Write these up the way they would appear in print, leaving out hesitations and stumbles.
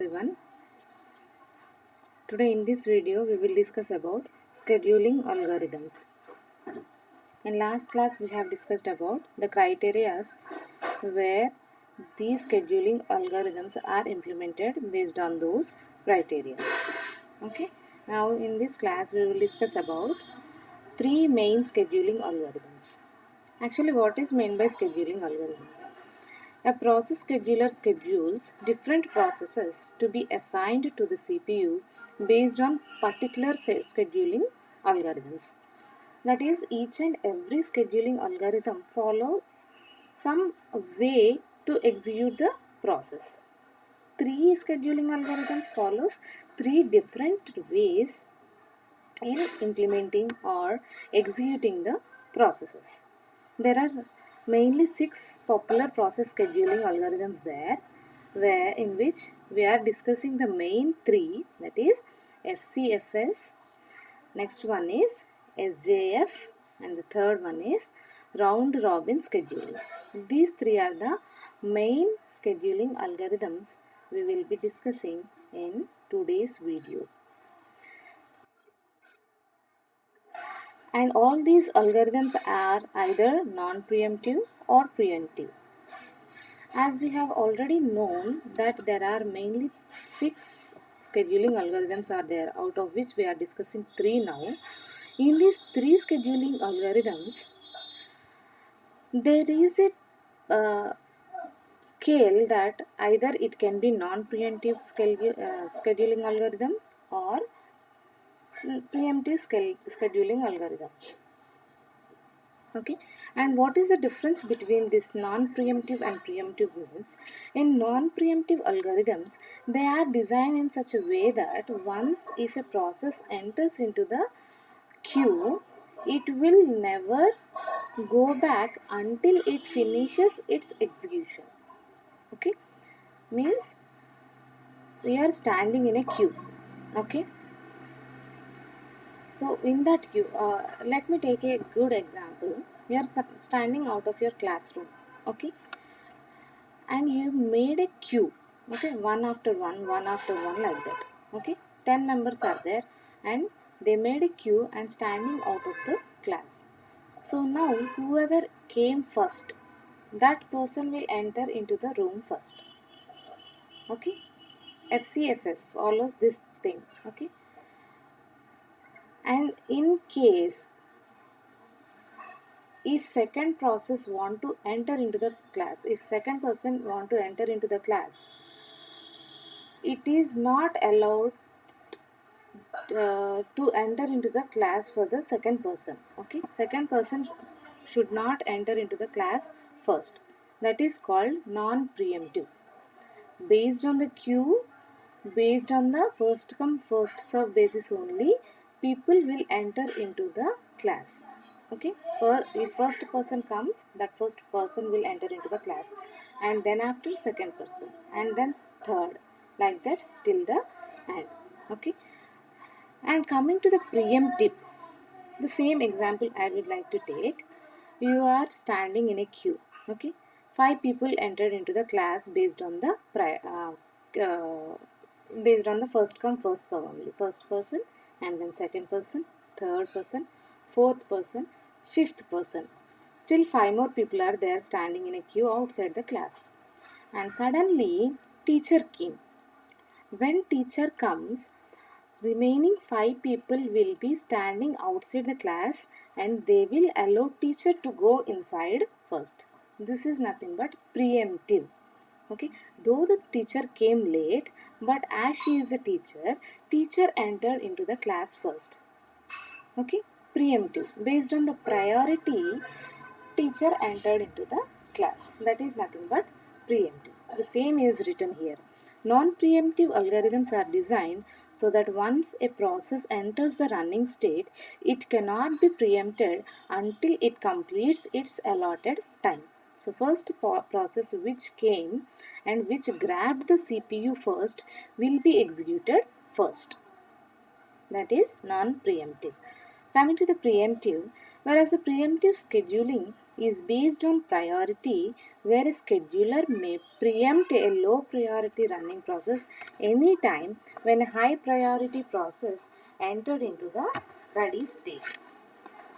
Everyone, today in this video we will discuss about scheduling algorithms. In last class we have discussed about the criteria where these scheduling algorithms are implemented based on those criteria. Okay, now in this class we will discuss about three main scheduling algorithms. Actually, what is meant by scheduling algorithms? A process scheduler schedules different processes to be assigned to the CPU based on particular scheduling algorithms. That is, each and every scheduling algorithm follow some way to execute the process. Three scheduling algorithms follows three different ways in implementing or executing the processes. There are mainly 6 popular process scheduling algorithms there, where in which we are discussing the main three, that is FCFS, next one is SJF, and the third one is round robin scheduling. These three are the main scheduling algorithms we will be discussing in today's video. And all these algorithms are either non-preemptive or preemptive. As we have already known that there are mainly 6 scheduling algorithms are there, out of which we are discussing 3 now. In these 3 scheduling algorithms, there is a scale that either it can be non-preemptive scheduling algorithms or preemptive scheduling algorithms. Okay, and what is the difference between this non-preemptive and preemptive means? In non-preemptive algorithms, they are designed in such a way that once if a process enters into the queue, it will never go back until it finishes its execution. Okay, means we are standing in a queue. Okay, so in that queue, let me take a good example. You are standing out of your classroom, okay, and you made a queue, okay, one after one, like that. Okay, 10 members are there, and they made a queue and standing out of the class. So now, whoever came first, that person will enter into the room first. Okay, FCFS follows this thing. Okay, and in case if second process want to enter into the class, if second person want to enter into the class, it is not allowed to enter into the class for the second person. Okay, second person should not enter into the class first. That is called non-preemptive. Based on the queue, based on the first come first serve basis only, people will enter into the class. Okay, if first person comes, that first person will enter into the class, and then after second person, and then third, like that till the end. Okay, and coming to the preemptive, the same example I would like to take. You are standing in a queue. Okay, 5 people entered into the class based on the based on the first come first serve only. First person, and then second person, third person, fourth person, fifth person. Still 5 more people are there standing in a queue outside the class. And suddenly teacher came. When teacher comes, remaining 5 people will be standing outside the class and they will allow teacher to go inside first. This is nothing but preemptive. Okay, though the teacher came late, but as she is a teacher, teacher entered into the class first. Okay, preemptive. Based on the priority, teacher entered into the class. That is nothing but preemptive. The same is written here. Non-preemptive algorithms are designed so that once a process enters the running state, it cannot be preempted until it completes its allotted time. So first process which came and which grabbed the CPU first will be executed first. That is non-preemptive. Coming to the preemptive, Whereas the preemptive scheduling is based on priority, where a scheduler may preempt a low priority running process anytime when a high priority process entered into the ready state.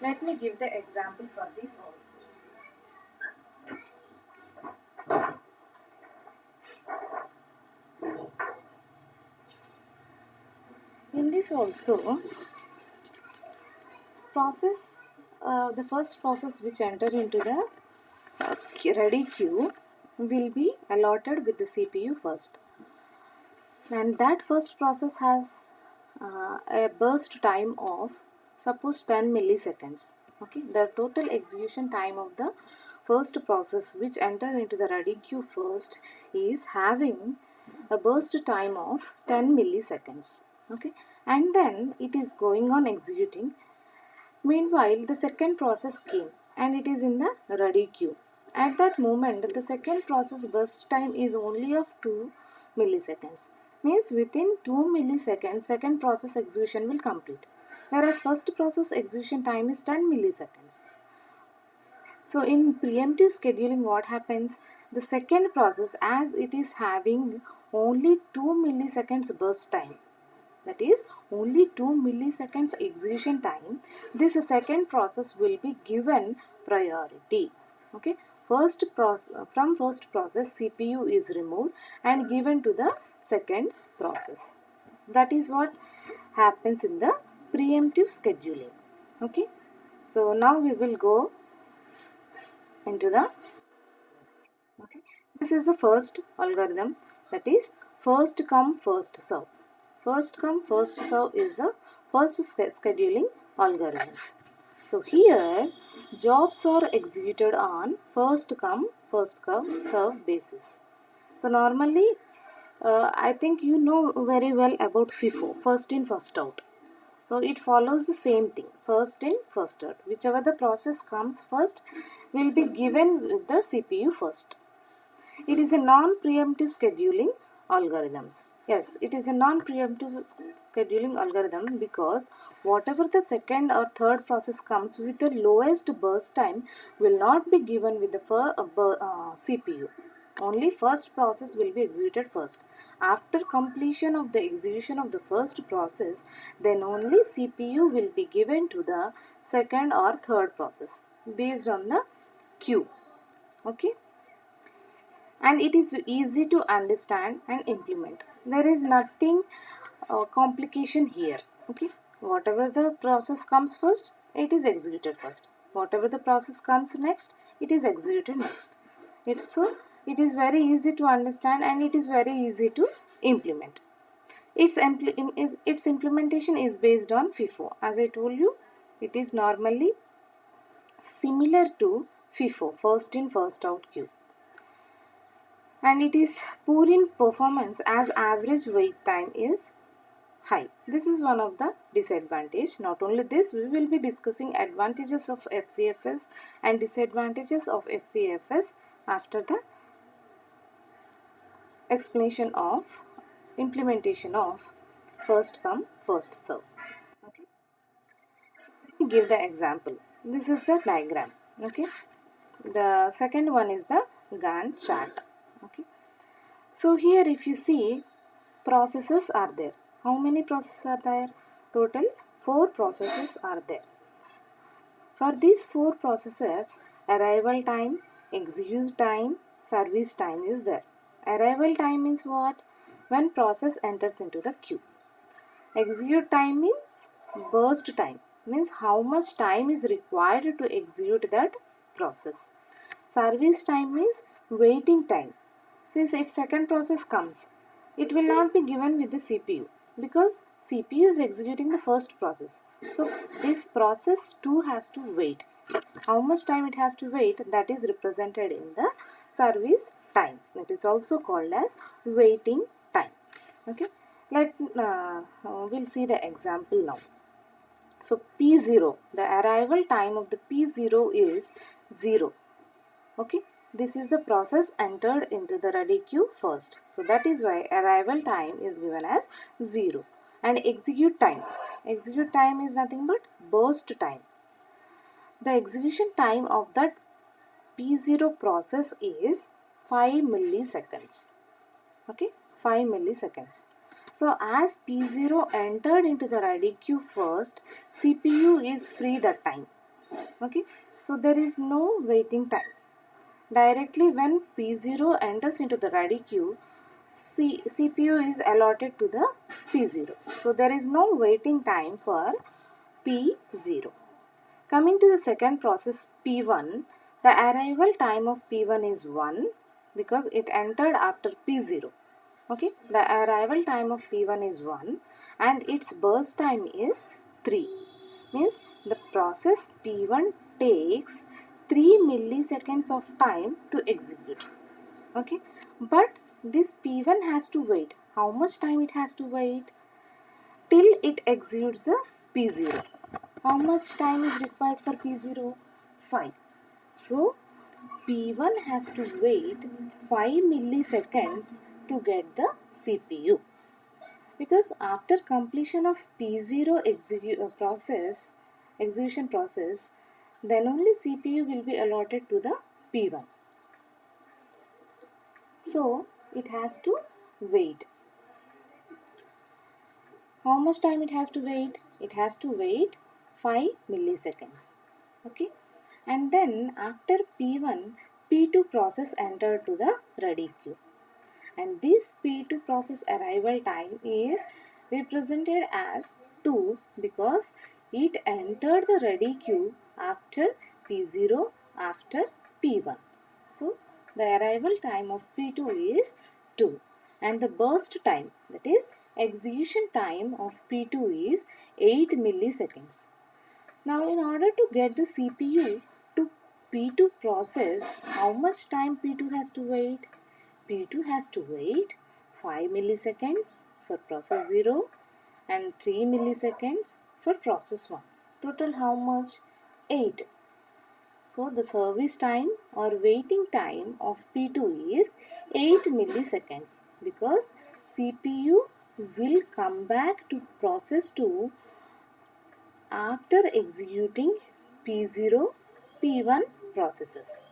Let me give the example for this also. In this also, the first process which enter into the ready queue will be allotted with the CPU first, and that first process has a burst time of suppose 10 milliseconds. Okay, the total execution time of the first process which enter into the ready queue first is having a burst time of 10 milliseconds. Okay, and then it is going on executing. Meanwhile, the second process came and it is in the ready queue. At that moment, the second process burst time is only of 2 milliseconds. Means within 2 milliseconds, second process execution will complete. Whereas first process execution time is 10 milliseconds. So in preemptive scheduling, what happens? The second process, as it is having only 2 milliseconds burst time, that is only 2 milliseconds execution time, this second process will be given priority. Okay, from first process CPU is removed and given to the second process. That is what happens in the preemptive scheduling. Okay, so now we will go into the this is the first algorithm, that is first come first serve. First come first serve is the first scheduling algorithms. So here jobs are executed on first come first serve basis. So normally I think you know very well about FIFO, first in first out. So it follows the same thing, first in first out. Whichever the process comes first will be given with the CPU first. It is a non-preemptive scheduling algorithms. Yes, it is a non-preemptive scheduling algorithm because whatever the second or third process comes with the lowest burst time will not be given with the CPU. Only first process will be executed first. After completion of the execution of the first process, then only CPU will be given to the second or third process based on the queue. Okay, and it is easy to understand and implement. There is nothing complication here. Okay, whatever the process comes first, it is executed first. Whatever the process comes next, it is executed next. It is very easy to understand and it is very easy to implement. Its implementation is based on FIFO. As I told you, it is normally similar to FIFO, first in first out queue, and it is poor in performance as average wait time is high. This is one of the disadvantage. Not only this, we will be discussing advantages of FCFS and disadvantages of FCFS after the explanation of implementation of first come first serve. Okay, let me give the example. This is the diagram. Okay, the second one is the Gantt chart. Okay, so here if you see, processes are there. How many processes are there? Total 4 processes are there. For these 4 processes, arrival time, execute time, service time is there. Arrival time means what? When process enters into the queue. Execute time means burst time, means how much time is required to execute that process. Service time means waiting time. Since if second process comes, it will not be given with the CPU because CPU is executing the first process. So this process 2 has to wait. How much time it has to wait, that is represented in the service time. It is also called as waiting time. Okay, we'll see the example now. So P0, the arrival time of the P0 is 0. Okay, this is the process entered into the ready queue first. So that is why arrival time is given as 0. And execute time is nothing but burst time. the execution time of that P0 process is 5 milliseconds. Okay, 5 milliseconds. So as P0 entered into the ready queue first, CPU is free that time. Okay, so there is no waiting time. Directly when P0 enters into the ready queue, CPU is allotted to the P0. So there is no waiting time for P0. Coming to the second process P1, the arrival time of P1 is 1 because it entered after P0. Okay, the arrival time of P1 is 1 and its burst time is 3. Means the process P1 takes 3 milliseconds of time to execute. Okay, but this P1 has to wait. How much time it has to wait? Till it executes the P0. How much time is required for P0? 5. So P1 has to wait 5 milliseconds to get the CPU. Because after completion of P0 execution process, then only CPU will be allotted to the P1. So it has to wait. How much time it has to wait? It has to wait 5 milliseconds. Okay. And then after P1, P2 process entered to the ready queue. And this P2 process arrival time is represented as 2 because it entered the ready queue after P0 after P1. So the arrival time of P2 is 2 and the burst time, that is execution time of P2 is 8 milliseconds. Now in order to get the CPU to P2 process, how much time P2 has to wait? P2 has to wait 5 milliseconds for process 0 and 3 milliseconds for process 1. Total how much? 8. So the service time or waiting time of P2 is 8 milliseconds because CPU will come back to process 2 after executing P0, P1 processes.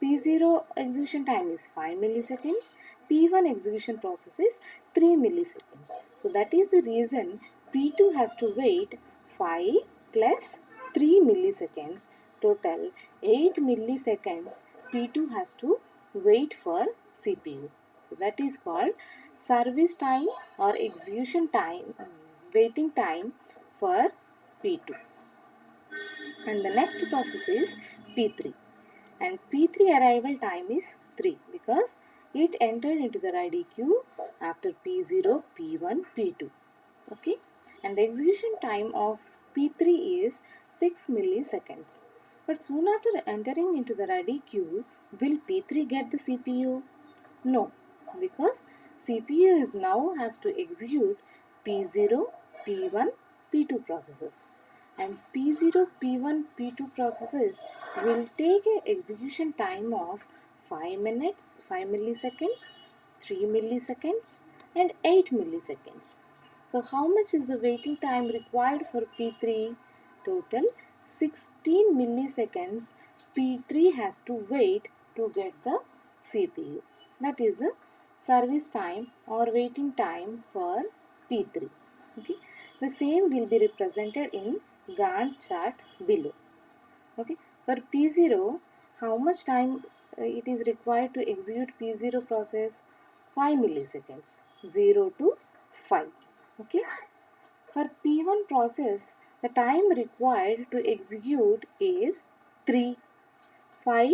P0 execution time is 5 milliseconds, P1 execution process is 3 milliseconds. So that is the reason P2 has to wait 5 plus 3 milliseconds, total 8 milliseconds P2 has to wait for CPU. So that is called service time or execution time, waiting time for P2. And the next process is P3. And P3 arrival time is 3 because it entered into the ready queue after P0, P1, P2. Okay. And the execution time of P3 is 6 milliseconds. But soon after entering into the ready queue, will P3 get the CPU? No, because CPU is now has to execute P0, P1, P2 processes. And P0, P1, P2 processes will take an execution time of 5 minutes, 5 milliseconds, 3 milliseconds and 8 milliseconds. So how much is the waiting time required for P3? Total 16 milliseconds P3 has to wait to get the CPU. That is the service time or waiting time for P3. Okay. The same will be represented in Gantt chart below. Okay. For P0, how much time it is required to execute P0 process? 5 milliseconds. 0 to 5. Okay. For P1 process, the time required to execute is 3. 5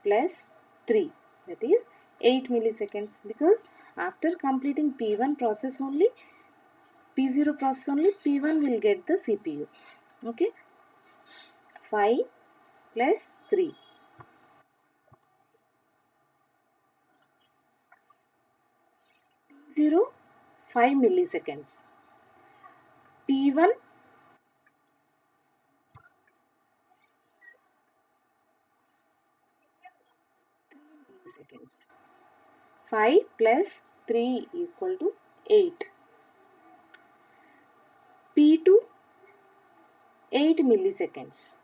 plus 3, that is 8 milliseconds because after completing P1 process only, P0 process only, P1 will get the CPU. Okay. 5 plus 3. 0, 5 milliseconds. P1 milliseconds. 5 plus 3 equal to 8. P2 8 milliseconds.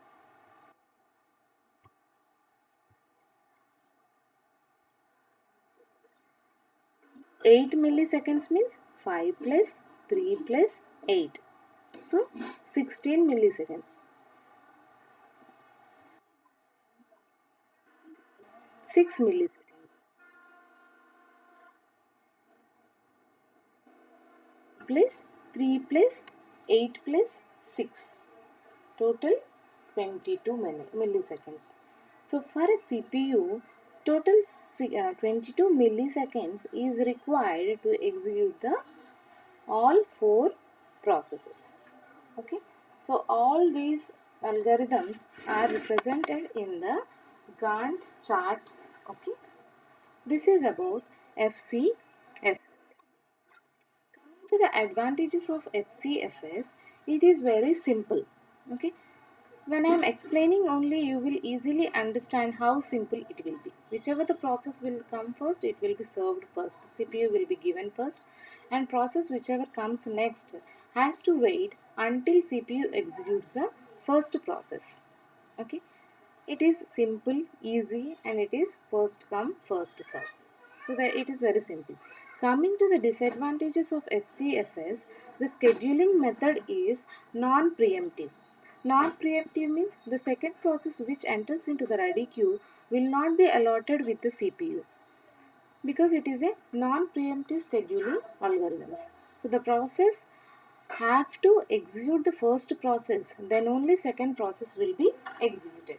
8 milliseconds means 5 plus 3 plus 8. So 16 milliseconds. 6 milliseconds plus 3 plus 8 plus 6. Total 22 milliseconds. So for a CPU, total 22 milliseconds is required to execute the all four processes. Okay, so all these algorithms are represented in the Gantt chart. Okay, this is about FCF. To the advantages of FCFS, it is very simple. Okay, when I am explaining only, you will easily understand how simple it will be. Whichever the process will come first, it will be served first. CPU will be given first, and process whichever comes next has to wait until CPU executes the first process. Okay, it is simple, easy, and it is first come, first serve. So that it is very simple. Coming to the disadvantages of FCFS, the scheduling method is non-preemptive. Non-preemptive means the second process which enters into the ready queue will not be allotted with the CPU because it is a non-preemptive scheduling algorithms. So the process have to execute the first process, then only second process will be executed.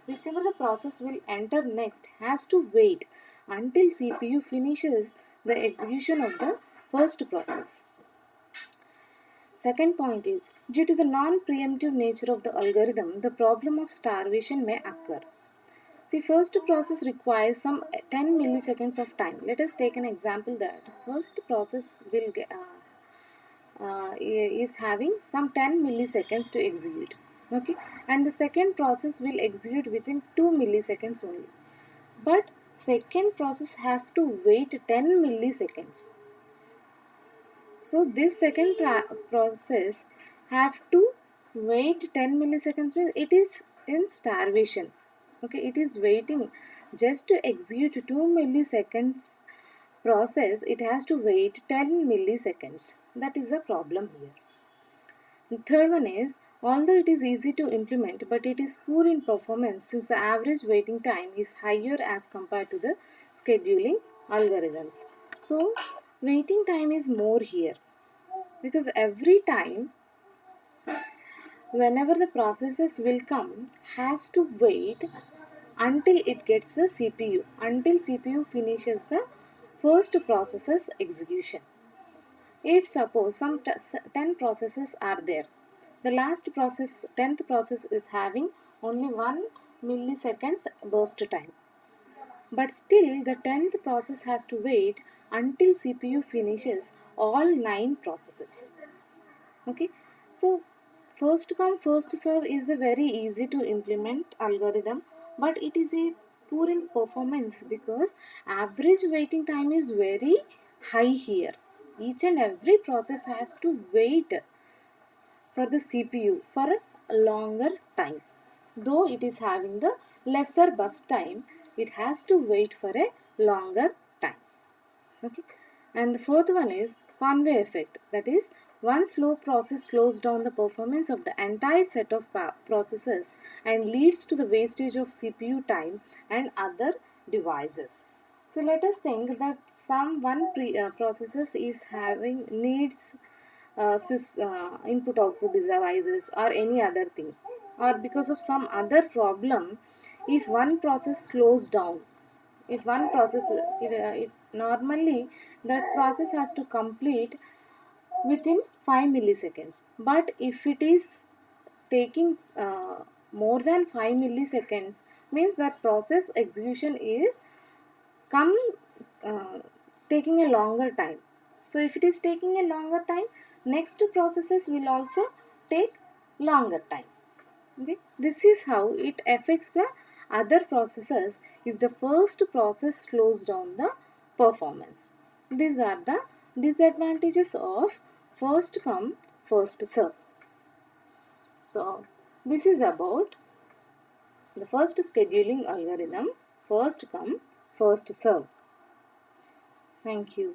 Whichever the process will enter next has to wait until CPU finishes the execution of the first process. Second point is, due to the non-preemptive nature of the algorithm, the problem of starvation may occur. See, first process requires some 10 milliseconds of time. Let us take an example that first process will is having some 10 milliseconds to execute. Okay, and the second process will execute within 2 milliseconds only. But second process have to wait 10 milliseconds. So this second process have to wait 10 milliseconds means it is in starvation. Okay, it is waiting just to execute 2 milliseconds process, it has to wait 10 milliseconds. That is the problem here. The third one is, although it is easy to implement, but it is poor in performance since the average waiting time is higher as compared to the scheduling algorithms. So, waiting time is more here because every time whenever the processes will come has to wait until it gets the CPU, until CPU finishes the first process's execution. If suppose some 10 processes are there, the last process, 10th process is having only 1 milliseconds burst time. But still the 10th process has to wait until CPU finishes all 9 processes. Okay, so first come first serve is a very easy to implement algorithm, but it is a poor in performance because average waiting time is very high here. Each and every process has to wait for the CPU for a longer time. Though it is having the lesser burst time, it has to wait for a longer time. Okay, and the fourth one is conway effect. That is, one slow process slows down the performance of the entire set of processes and leads to the wastage of CPU time and other devices. So let us think that some one processes is having needs input output devices or any other thing, or because of some other problem, if one process slows down, if one process it normally that process has to complete within 5 milliseconds, but if it is taking more than 5 milliseconds means that process execution is come uh, taking a longer time. So if it is taking a longer time, next processes will also take longer time. Okay, this is how it affects the other processes if the first process slows down the performance. These are the disadvantages of first come first serve. So this is about the first scheduling algorithm, first come first serve. Thank you.